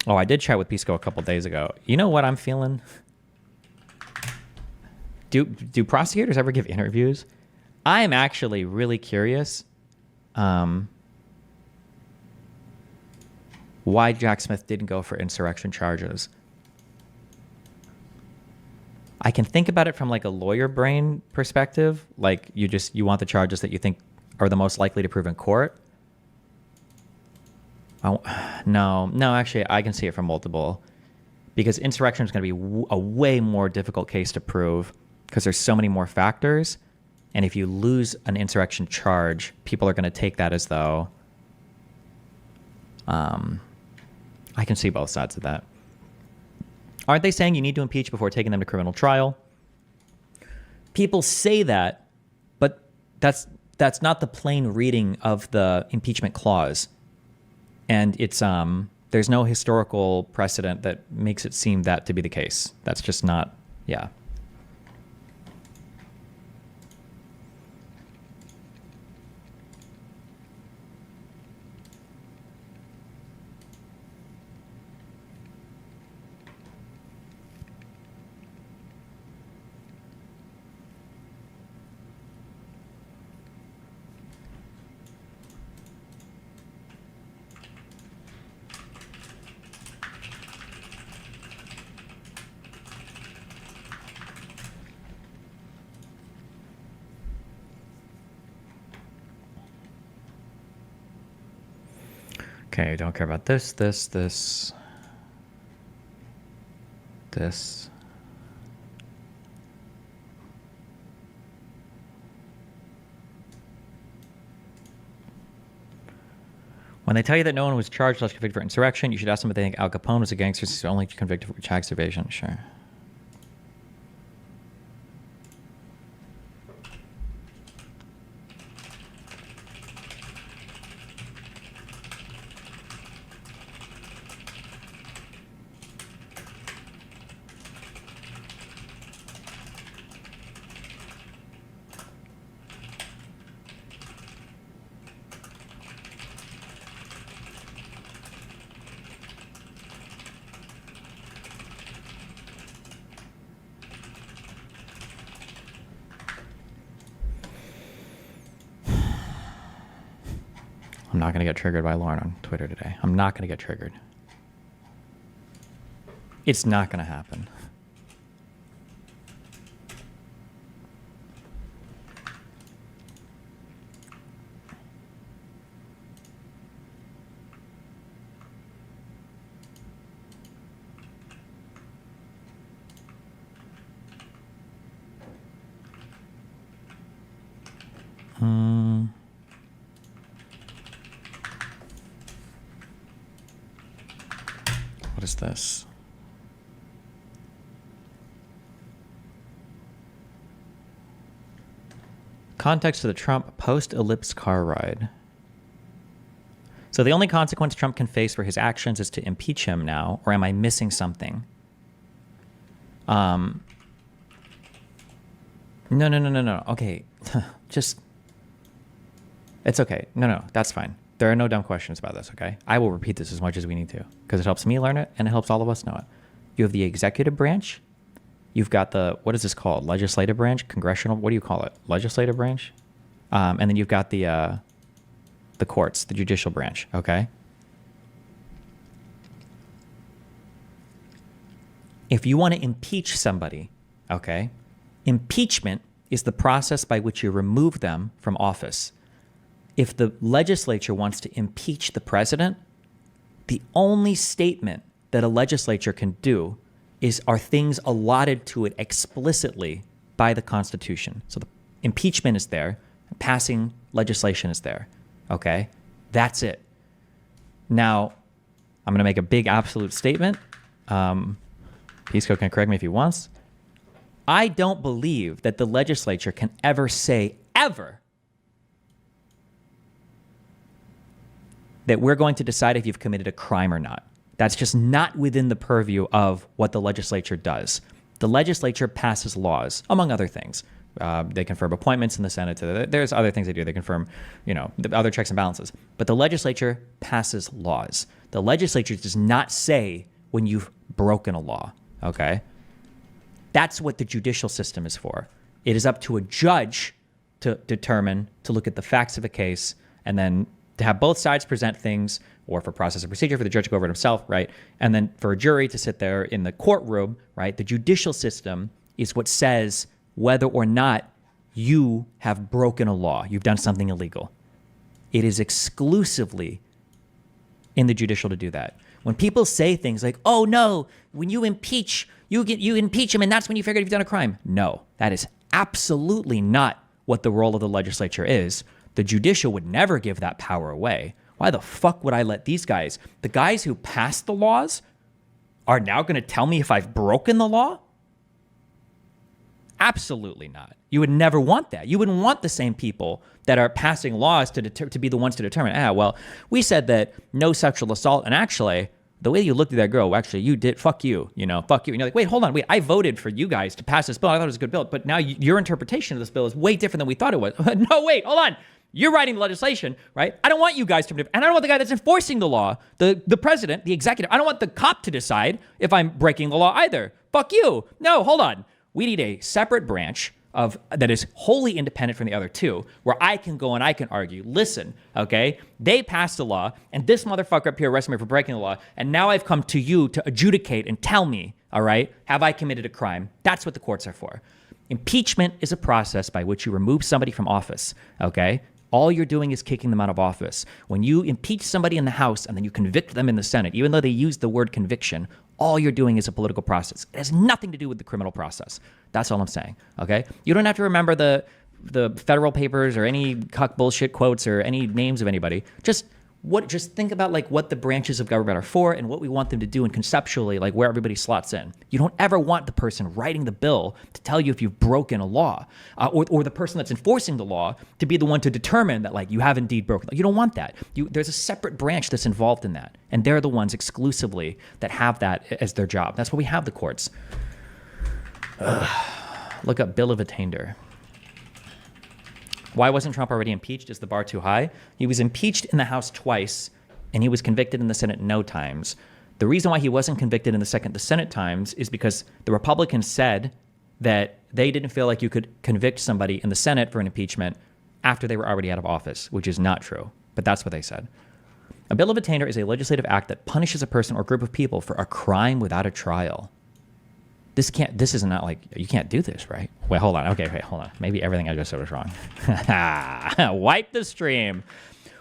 Oh, I did chat with Pisco a couple days ago. You know what I'm feeling? Do prosecutors ever give interviews? I am actually really curious why Jack Smith didn't go for insurrection charges. I can think about it from like a lawyer brain perspective. Like you want the charges that you think are the most likely to prove in court. Oh, no, actually I can see it from multiple, because insurrection is going to be a way more difficult case to prove because there's so many more factors. And if you lose an insurrection charge, people are going to take that as though, I can see both sides of that. Aren't they saying you need to impeach before taking them to criminal trial? People say that, but that's not the plain reading of the impeachment clause. And it's there's no historical precedent that makes it seem that to be the case. That's just not, yeah. Okay, don't care about this. When they tell you that no one was charged unless convicted for insurrection, you should ask them if they think Al Capone was a gangster since he was only convicted for tax evasion. Sure. I'm not going to get triggered by Lauren on Twitter today. I'm not going to get triggered. It's not going to happen. What is this? Context of the Trump post-ellipse car ride. So the only consequence Trump can face for his actions is to impeach him now, or am I missing something? No. Okay. Just, it's okay. No, that's fine. There are no dumb questions about this, okay? I will repeat this as much as we need to because it helps me learn it and it helps all of us know it. You have the executive branch. You've got the, what is this called? Legislative branch? Congressional? What do you call it? Legislative branch? And then you've got the courts, the judicial branch, okay? If you want to impeach somebody, okay, impeachment is the process by which you remove them from office. If the legislature wants to impeach the president, the only statement that a legislature can do are things allotted to it explicitly by the Constitution. So the impeachment is there, passing legislation is there, okay? That's it. Now, I'm going to make a big absolute statement. Pisco can correct me if he wants. I don't believe that the legislature can ever say, ever, that we're going to decide if you've committed a crime or not. That's just not within the purview of what the legislature does. The legislature passes laws, among other things. They confirm appointments in the Senate. There's other things they do. They confirm, the other checks and balances. But the legislature passes laws. The legislature does not say when you've broken a law, okay? That's what the judicial system is for. It is up to a judge to determine, to look at the facts of a case, and then to have both sides present things, or for process and procedure, for the judge to go over it himself, right? And then for a jury to sit there in the courtroom, right? The judicial system is what says whether or not you have broken a law, you've done something illegal. It is exclusively in the judicial to do that. When people say things like, oh no, when you impeach, you impeach him and that's when you figure you've done a crime. No, that is absolutely not what the role of the legislature is. The judicial would never give that power away. Why the fuck would I let these guys, the guys who passed the laws, are now going to tell me if I've broken the law? Absolutely not. You would never want that. You wouldn't want the same people that are passing laws to be the ones to determine, well, we said that no sexual assault, and actually, the way you looked at that girl, actually, you did, fuck you, fuck you. And you're like, wait, hold on, I voted for you guys to pass this bill. I thought it was a good bill, but now your interpretation of this bill is way different than we thought it was. No, wait, hold on. You're writing the legislation, right? I don't want you guys to, and I don't want the guy that's enforcing the law, the president, the executive. I don't want the cop to decide if I'm breaking the law either. Fuck you. No, hold on. We need a separate branch that is wholly independent from the other two, where I can go and I can argue, listen, okay, they passed a law, and this motherfucker up here arrested me for breaking the law, and now I've come to you to adjudicate and tell me, all right, have I committed a crime? That's what the courts are for. Impeachment is a process by which you remove somebody from office, okay? All you're doing is kicking them out of office. When you impeach somebody in the House and then you convict them in the Senate, even though they use the word conviction, all you're doing is a political process. It has nothing to do with the criminal process. That's all I'm saying, okay? You don't have to remember the federal papers or any cuck bullshit quotes or any names of anybody. Just think about like what the branches of government are for and what we want them to do, and conceptually like where everybody slots in. You don't ever want the person writing the bill to tell you if you've broken a law, or the person that's enforcing the law to be the one to determine that like you have indeed broken. You don't want that. There's a separate branch that's involved in that, and they're the ones exclusively that have that as their job. That's why we have the courts. Look up Bill of Attainder. Why wasn't Trump already impeached? Is the bar too high? He was impeached in the House twice, and he was convicted in the Senate no times. The reason why he wasn't convicted in the Senate times is because the Republicans said that they didn't feel like you could convict somebody in the Senate for an impeachment after they were already out of office, which is not true. But that's what they said. A Bill of Attainder is a legislative act that punishes a person or group of people for a crime without a trial. This is not like, you can't do this, right? Wait, hold on. Okay, wait, hold on. Maybe everything I just said was wrong. Wipe the stream.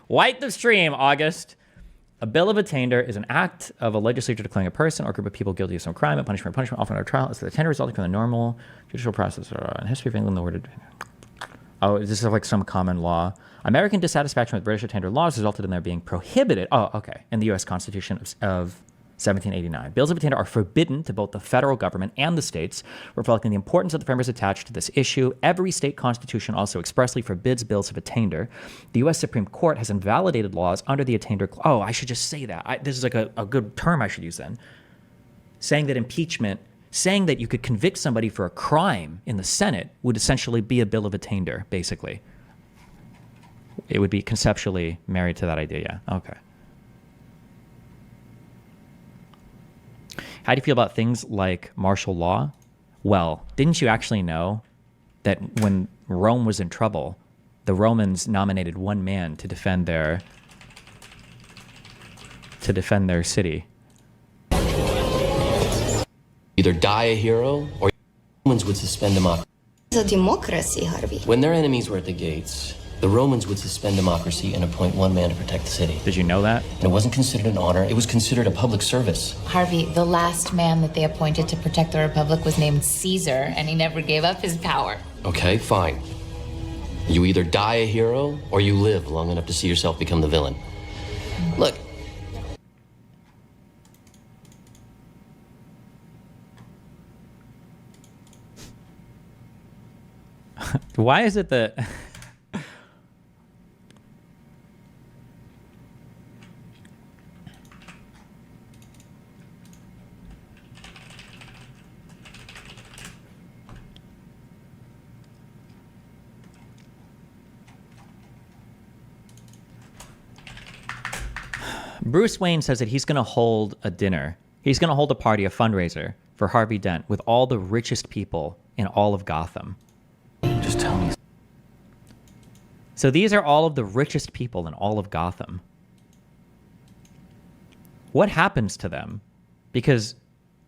Wipe the stream, August. A Bill of Attainder is an act of a legislature declaring a person or group of people guilty of some crime, a punishment, often at a trial. It's the attainder resulting from the normal judicial process. In history of England, the word... Oh, this is like some common law. American dissatisfaction with British attainder laws resulted in their being prohibited. Oh, okay. In the U.S. Constitution of 1789. Bills of attainder are forbidden to both the federal government and the states, reflecting the importance of the framers attached to this issue. Every state constitution also expressly forbids bills of attainder. The U.S. Supreme Court has invalidated laws under the attainder. Oh, I should just say that. This is like a good term I should use then. Saying that you could convict somebody for a crime in the Senate would essentially be a bill of attainder, basically. It would be conceptually married to that idea, yeah. Okay. How do you feel about things like martial law? Well, didn't you actually know that when Rome was in trouble, the Romans nominated one man to defend their city? Either die a hero, or Romans would suspend democracy. It's a democracy, Harvey. When their enemies were at the gates, the Romans would suspend democracy and appoint one man to protect the city. Did you know that? And it wasn't considered an honor, it was considered a public service. Harvey, the last man that they appointed to protect the Republic was named Caesar, and he never gave up his power. Okay, fine. You either die a hero, or you live long enough to see yourself become the villain. Look. Why is it that... Bruce Wayne says that he's going to hold a dinner. He's going to hold a party, a fundraiser for Harvey Dent with all the richest people in all of Gotham. Just tell me. So these are all of the richest people in all of Gotham. What happens to them? Because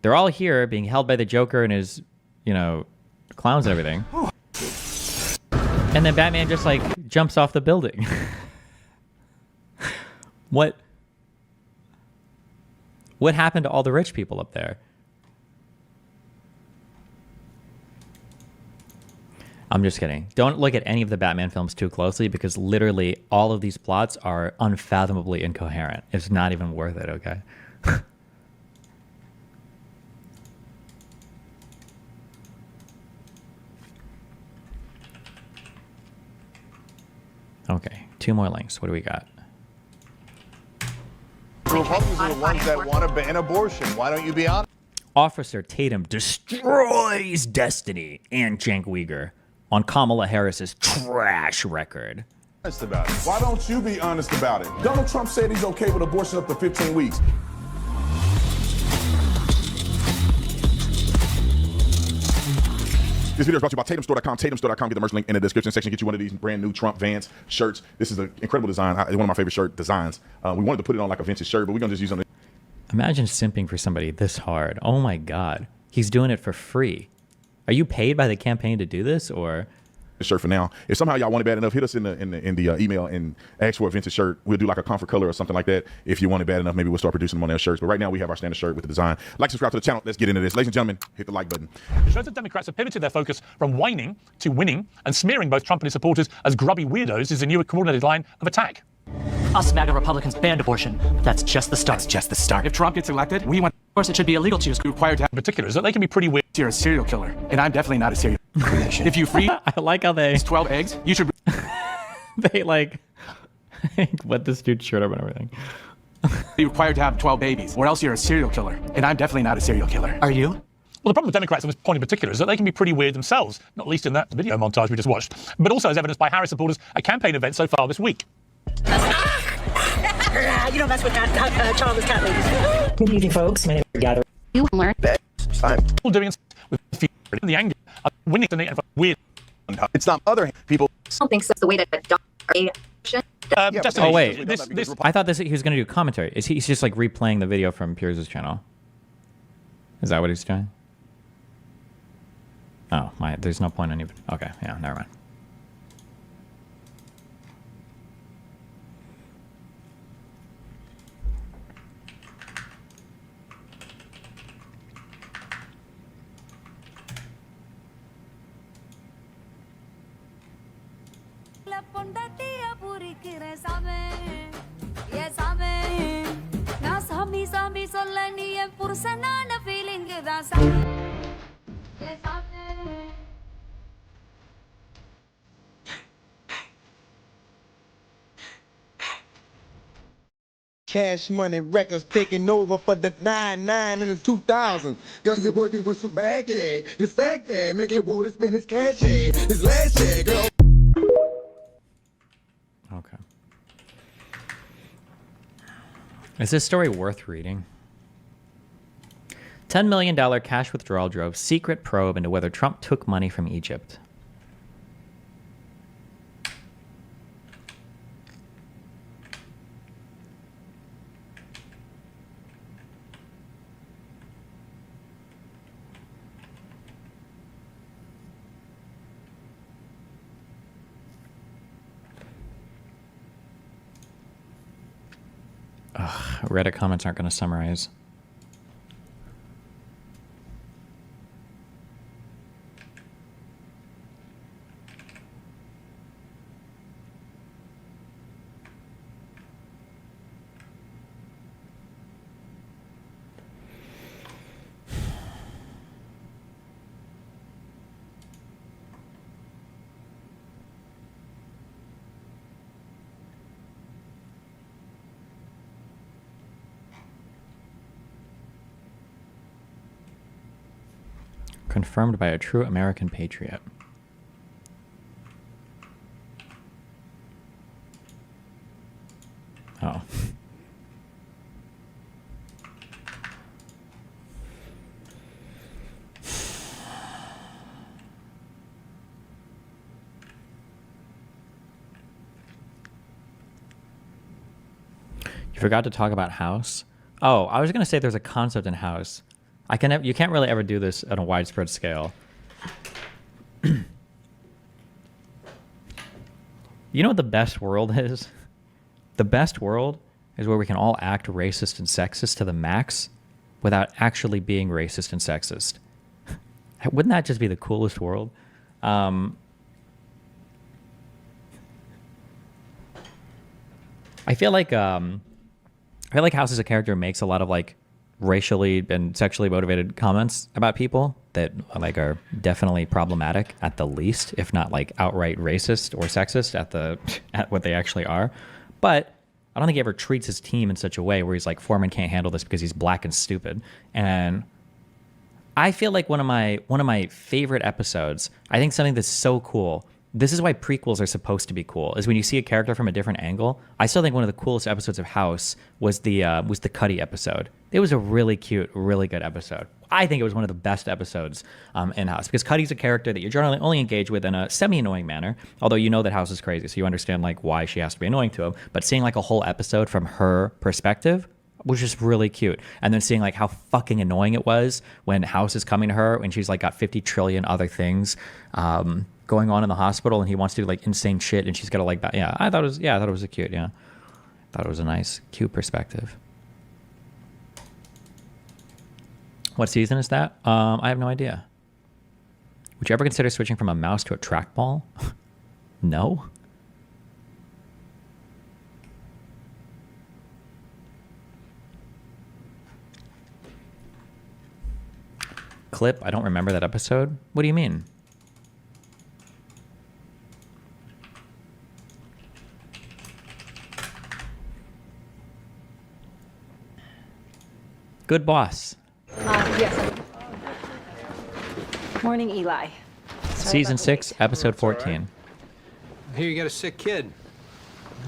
they're all here being held by the Joker and his, clowns and everything. And then Batman just like jumps off the building. What happened to all the rich people up there? I'm just kidding. Don't look at any of the Batman films too closely, because literally all of these plots are unfathomably incoherent. It's not even worth it, okay? Okay, 2 more links. What do we got? Republicans are the ones that want to ban abortion. Why don't you be honest? Officer Tatum destroys Destiny and Cenk Uygur on Kamala Harris's trash record. About it. Why don't you be honest about it? Donald Trump said he's okay with abortion up to 15 weeks. This video is brought to you by TatumStore.com. TatumStore.com. Get the merch link in the description section. Get you one of these brand new Trump Vans shirts. This is an incredible design. One of my favorite shirt designs. We wanted to put it on like a vintage shirt, but we're going to just use it. Imagine simping for somebody this hard. Oh my God. He's doing it for free. Are you paid by the campaign to do this, or? shirt for now. If somehow y'all want it bad enough, hit us in the email and ask for a vintage shirt. We'll do like a comfort color or something like that. If you want it bad enough, maybe we'll start producing them on their shirts. But right now we have our standard shirt with the design. Like, subscribe to the channel. Let's get into this. Ladies and gentlemen, hit the like button. It shows that Democrats have pivoted their focus from whining to winning, and smearing both Trump and his supporters as grubby weirdos is the new coordinated line of attack. Us MAGA Republicans banned abortion, but that's just the start. That's just the start. If Trump gets elected, we want. Of course, it should be illegal to use. Required to have particulars that they can be pretty weird. You're a serial killer, and I'm definitely not a serial killer. If you free, I like how they 12 eggs, you should. They like wet this dude's shirt up and everything. Be required to have 12 babies, or else you're a serial killer, and I'm definitely not a serial killer. Are you? Well, the problem with Democrats at this point in particular is that they can be pretty weird themselves, not least in that video montage we just watched, but also as evidenced by Harris supporters at campaign events so far this week. You don't mess with childless cat ladies. Good evening, folks. My name is Gather. You learn that. People doing it with the anger of winning the weird. It's not other people. I don't think so. The way that Oh wait, I thought he was going to do commentary. He's just like replaying the video from Piers' channel? Is that what he's doing? Oh my, there's no point in even. Okay, yeah, never mind. Cash Money Records taking over for the 99 in the 2000s. Young boy was so bad, it's back there, make it would spend his cash, his last year, girl. Okay. Is this story worth reading? $10 million cash withdrawal drove secret probe into whether Trump took money from Egypt. Ugh, Reddit comments aren't going to summarize. Confirmed by a true American patriot. Oh. You forgot to talk about House? Oh, I was going to say there's a concept in House. You can't really ever do this on a widespread scale. You know what the best world is? The best world is where we can all act racist and sexist to the max without actually being racist and sexist. Wouldn't that just be the coolest world? I feel like House as a character makes a lot of like racially and sexually motivated comments about people that like are definitely problematic at the least, if not like outright racist or sexist at what they actually are. But I don't think he ever treats his team in such a way where he's like, Foreman can't handle this because he's black and stupid. And I feel like one of my favorite episodes, I think something that's so cool. This is why prequels are supposed to be cool, is when you see a character from a different angle. I still think one of the coolest episodes of House was the Cuddy episode. It was a really cute, really good episode. I think it was one of the best episodes in House, because Cuddy's a character that you generally only engage with in a semi-annoying manner, although you know that House is crazy, so you understand like why she has to be annoying to him. But seeing like a whole episode from her perspective, which is really cute. And then seeing like how fucking annoying it was when House is coming to her and she's like got 50 trillion other things going on in the hospital, and he wants to do like insane shit, and she's got to like that. Yeah, I thought it was a cute. Yeah, thought it was a nice, cute perspective. What season is that? I have no idea. Would you ever consider switching from a mouse to a trackball? No. Clip, I don't remember that episode. What do you mean? Good boss. Yes. Morning, Eli. Season 6, episode 14. I hear you got a sick kid.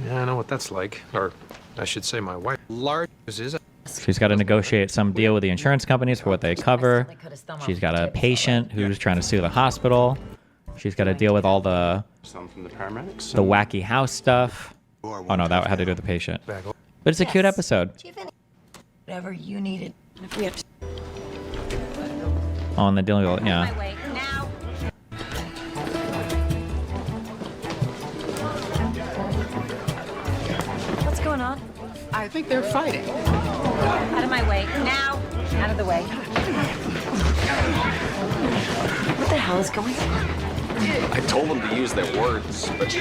Yeah, I know what that's like. Or I should say my wife. Large is. She's got to negotiate some deal with the insurance companies for what they cover. She's got a patient who's trying to sue the hospital. She's got to deal with all the wacky house stuff. Oh no, that had to do with the patient. But it's a cute episode. Whatever you needed. If we have to. Oh, and the dealing with yeah. What's going on? I think they're fighting. Out of my way. Now. Out of the way. What the hell is going on? I told them to use their words, but...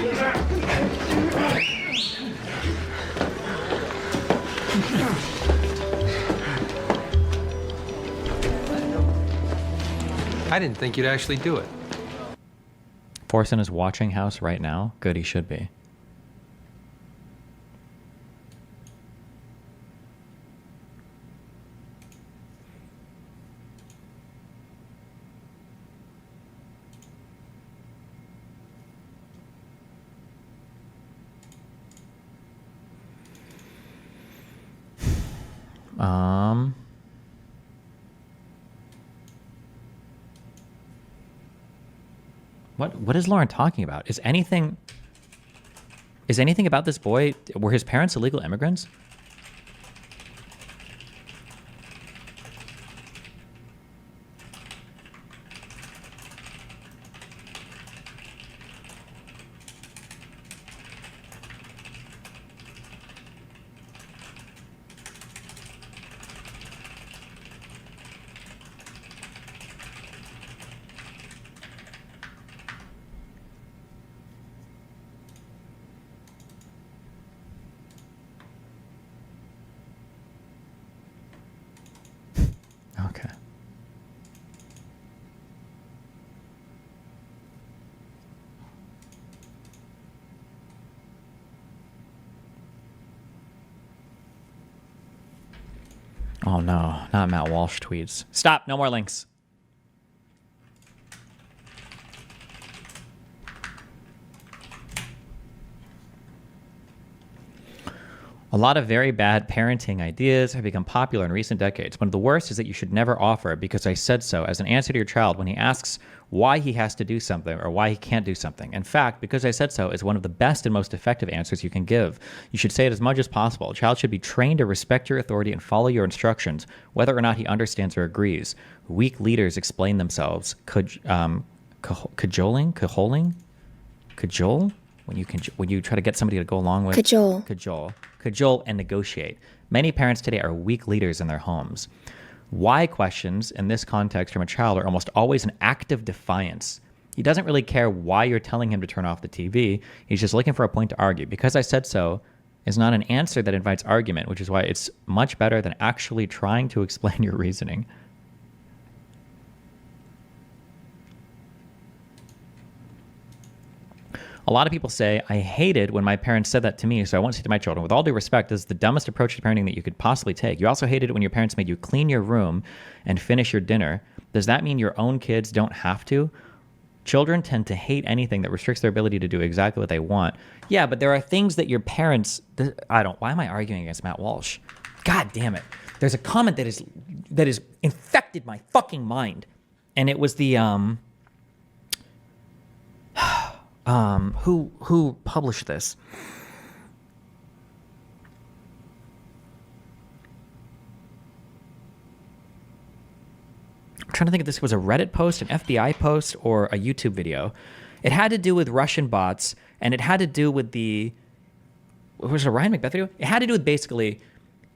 I didn't think you'd actually do it. Forsen is watching House right now. Good, he should be. What is Lauren talking about? Is anything about this boy? Were his parents illegal immigrants? Okay. Oh no, not Matt Walsh tweets. Stop, no more links. A lot of very bad parenting ideas have become popular in recent decades. One of the worst is that you should never offer because I said so as an answer to your child when he asks why he has to do something or why he can't do something. In fact, because I said so is one of the best and most effective answers you can give. You should say it as much as possible. A child should be trained to respect your authority and follow your instructions, whether or not he understands or agrees. Weak leaders explain themselves. Cajoling? Cajole? When you try to get somebody to go along with cajole and negotiate. Many parents today are weak leaders in their homes. Why questions in this context from a child are almost always an act of defiance. He doesn't really care why you're telling him to turn off the TV. He's just looking for a point to argue. Because I said so is not an answer that invites argument, which is why it's much better than actually trying to explain your reasoning. A lot of people say, I hated when my parents said that to me, so I won't say to my children. With all due respect, this is the dumbest approach to parenting that you could possibly take. You also hated it when your parents made you clean your room and finish your dinner. Does that mean your own kids don't have to? Children tend to hate anything that restricts their ability to do exactly what they want. Yeah, but there are things that your parents... Why am I arguing against Matt Walsh? God damn it. There's a comment that is infected my fucking mind. And it was the... who published this? trying to think if this was a Reddit post, an FBI post, or a YouTube video. It had to do with Russian bots, and it had to do with was it a Ryan McBeth video? It had to do with basically,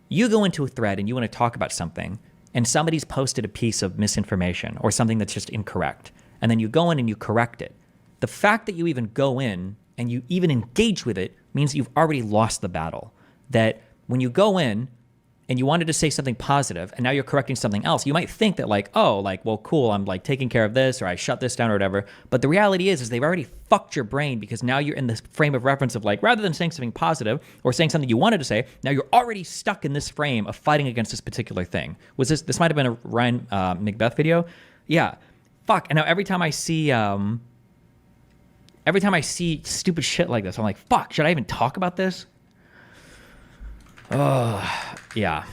you go into a thread and you want to talk about something, and somebody's posted a piece of misinformation or something that's just incorrect, and then you go in and you correct it. The fact that you even go in and you even engage with it means you've already lost the battle. That when you go in and you wanted to say something positive and now you're correcting something else, you might think that like, oh, like, well, cool, I'm like taking care of this, or I shut this down or whatever. But the reality is they've already fucked your brain, because now you're in this frame of reference of like, rather than saying something positive or saying something you wanted to say, now you're already stuck in this frame of fighting against this particular thing. This might have been a Ryan McBeth video. Yeah. Fuck. And now every time I see stupid shit like this, I'm like, fuck, should I even talk about this? Yeah.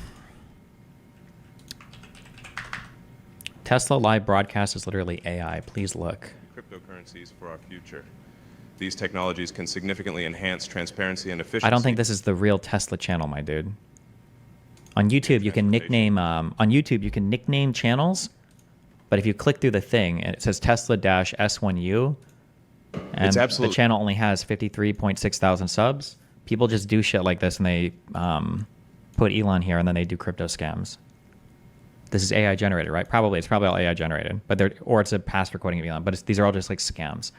Tesla live broadcast is literally AI. Please look. Cryptocurrencies for our future. These technologies can significantly enhance transparency and efficiency. I don't think this is the real Tesla channel, my dude. On YouTube, you can nickname channels, but if you click through the thing and it says Tesla-S1U, and the channel only has 53.6 thousand subs, people just do shit like this and they put Elon here and then they do crypto scams. This is AI generated, right? Probably. It's probably all AI generated, or it's a past recording of Elon, but these are all just like scams.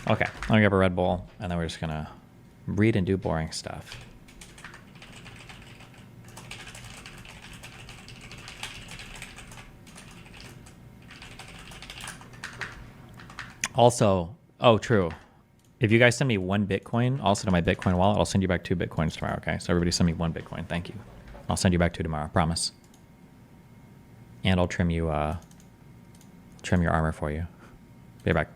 Okay, I'm gonna grab a Red Bull, and then we're just gonna read and do boring stuff. Also, oh, true. If you guys send me 1 Bitcoin, also to my Bitcoin wallet, I'll send you back 2 Bitcoins tomorrow, okay? So everybody send me 1 Bitcoin, thank you. I'll send you back 2 tomorrow, promise. And I'll trim your armor for you. Be right back.